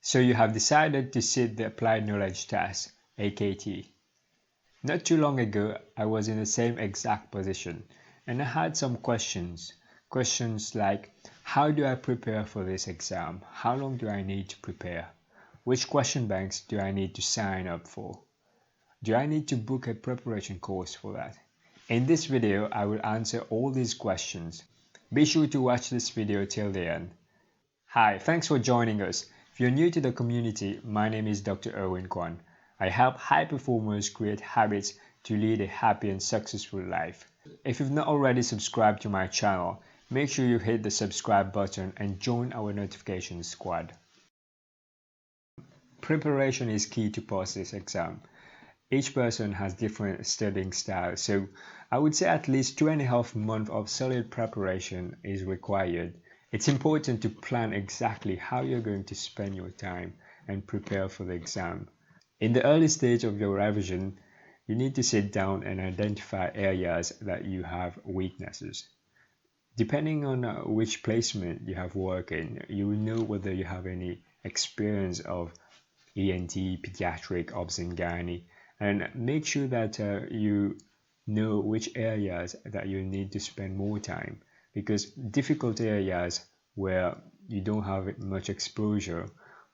So you have decided to sit the Applied Knowledge Test, AKT. Not too long ago, I was in the same exact position, and I had some questions. Questions like, how do I prepare for this exam? How long do I need to prepare? Which question banks do I need to sign up for? Do I need to book a preparation course for that? In this video, I will answer all these questions. Be sure to watch this video till the end. Hi, thanks for joining us. If you're new to the community, my name is Dr. Erwin Kwun. I help high performers create habits to lead a happy and successful life. If you've not already subscribed to my channel, make sure you hit the subscribe button and join our notification squad. Preparation is key to pass this exam. Each person has different studying styles, so I would say at least 2.5 months of solid preparation is required. It's important to plan exactly how you're going to spend your time and prepare for the exam. In the early stage of your revision, you need to sit down and identify areas that you have weaknesses. Depending on which placement you have worked in, you will know whether you have any experience of ENT, pediatric, obs and gynae, and make sure that you know which areas that you need to spend more time, because difficult areas where you don't have much exposure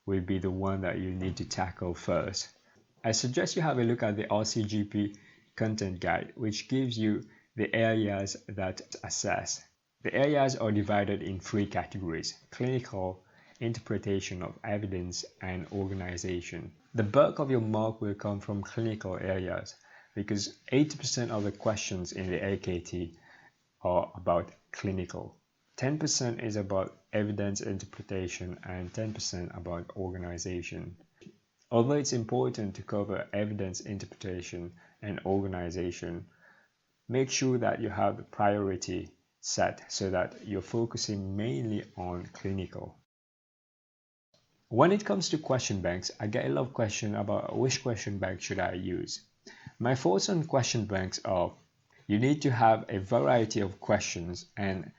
will be the one that you need to tackle first. I suggest you have a look at the RCGP content guide, which gives you the areas that assess. The areas are divided in 3 categories: clinical, interpretation of evidence, and organization. The bulk of your mark will come from clinical areas because 80% of the questions in the AKT are about clinical. 10% is about evidence interpretation and 10% about organization. Although it's important to cover evidence interpretation and organization, make sure that you have the priority set so that you're focusing mainly on clinical. When it comes to question banks, I get a lot of questions about which question bank should I use. My thoughts on question banks are: you need to have a variety of questions and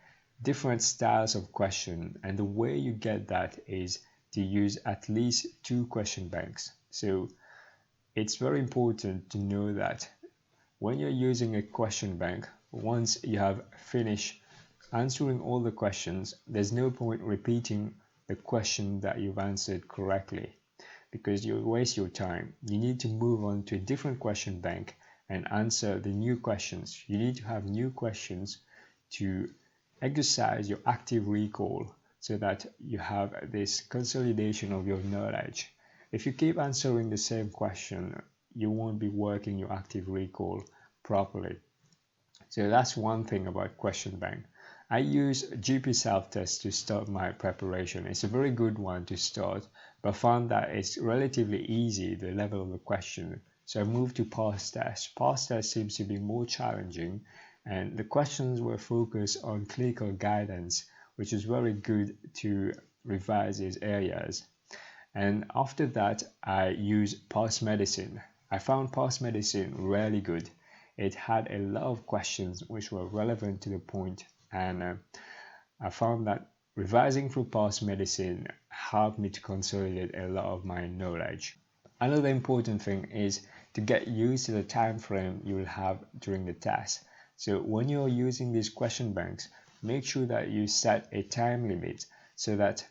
different styles of question, and the way you get that is to use at least 2 question banks. So it's very important to know that when you're using a question bank, once you have finished answering all the questions, there's no point repeating the question that you've answered correctly, because you'll waste your time. You need to move on to a different question bank and answer the new questions. You need to have new questions to exercise your active recall so that you have this consolidation of your knowledge. If you keep answering the same question, you won't be working your active recall properly. So that's one thing about question bank. I use GP self-test to start my preparation. It's a very good one to start, but found that it's relatively easy, the level of the question. So I moved to past test. Past test seems to be more challenging, and the questions were focused on clinical guidance, which is very good to revise these areas. And after that, I use past medicine. I found past medicine really good. It had a lot of questions which were relevant to the point, and I found that revising through past medicine helped me to consolidate a lot of my knowledge. Another important thing is to get used to the time frame you will have during the test. So when you're using these question banks, make sure that you set a time limit so that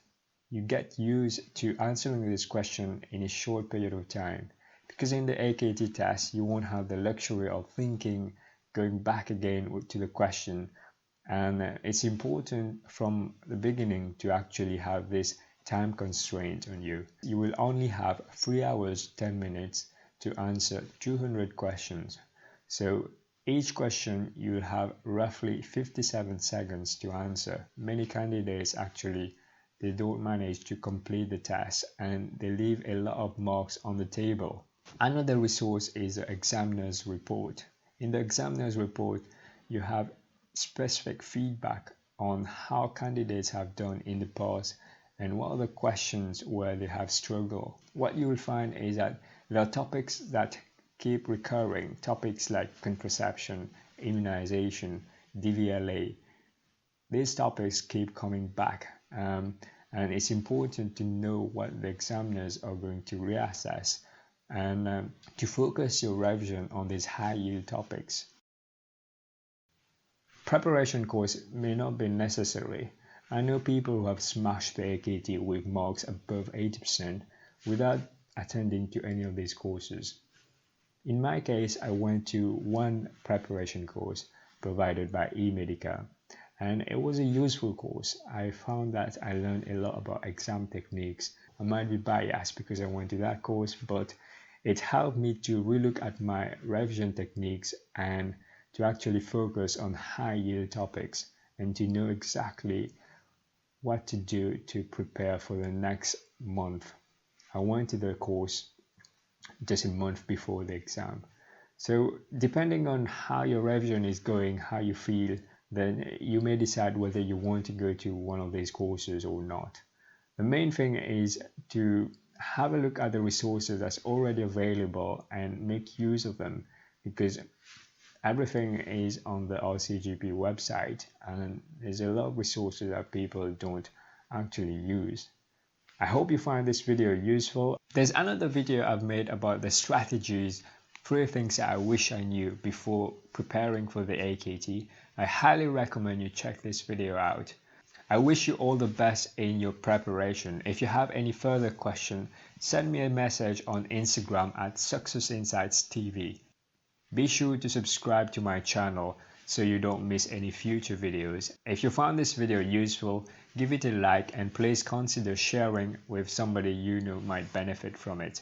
you get used to answering this question in a short period of time. Because in the AKT test, you won't have the luxury of thinking, going back again to the question. And it's important from the beginning to actually have this time constraint on you. You will only have 3 hours, 10 minutes to answer 200 questions. So each question you will have roughly 57 seconds to answer. Many candidates actually, they don't manage to complete the test and they leave a lot of marks on the table. Another resource is the examiner's report. In the examiner's report, you have specific feedback on how candidates have done in the past and what are the questions where they have struggled. What you will find is that there are topics that keep recurring, topics like contraception, immunization, DVLA. These topics keep coming back, and it's important to know what the examiners are going to reassess and to focus your revision on these high-yield topics. Preparation course may not be necessary. I know people who have smashed the AKT with marks above 80% without attending to any of these courses. In my case, I went to one preparation course provided by Emedica, and it was a useful course. I found that I learned a lot about exam techniques. I might be biased because I went to that course, but it helped me to relook at my revision techniques and to actually focus on high-yield topics and to know exactly what to do to prepare for the next month. I went to the course just a month before the exam. So depending on how your revision is going, how you feel, then you may decide whether you want to go to one of these courses or not. The main thing is to have a look at the resources that's already available and make use of them, because everything is on the RCGP website and there's a lot of resources that people don't actually use. I hope you find this video useful. There's another video I've made about the strategies, 3 things that I wish I knew before preparing for the AKT. I highly recommend you check this video out. I wish you all the best in your preparation. If you have any further questions, send me a message on Instagram at SuccessinsightsTV. Be sure to subscribe to my channel so you don't miss any future videos. If you found this video useful, give it a like and please consider sharing with somebody you know might benefit from it.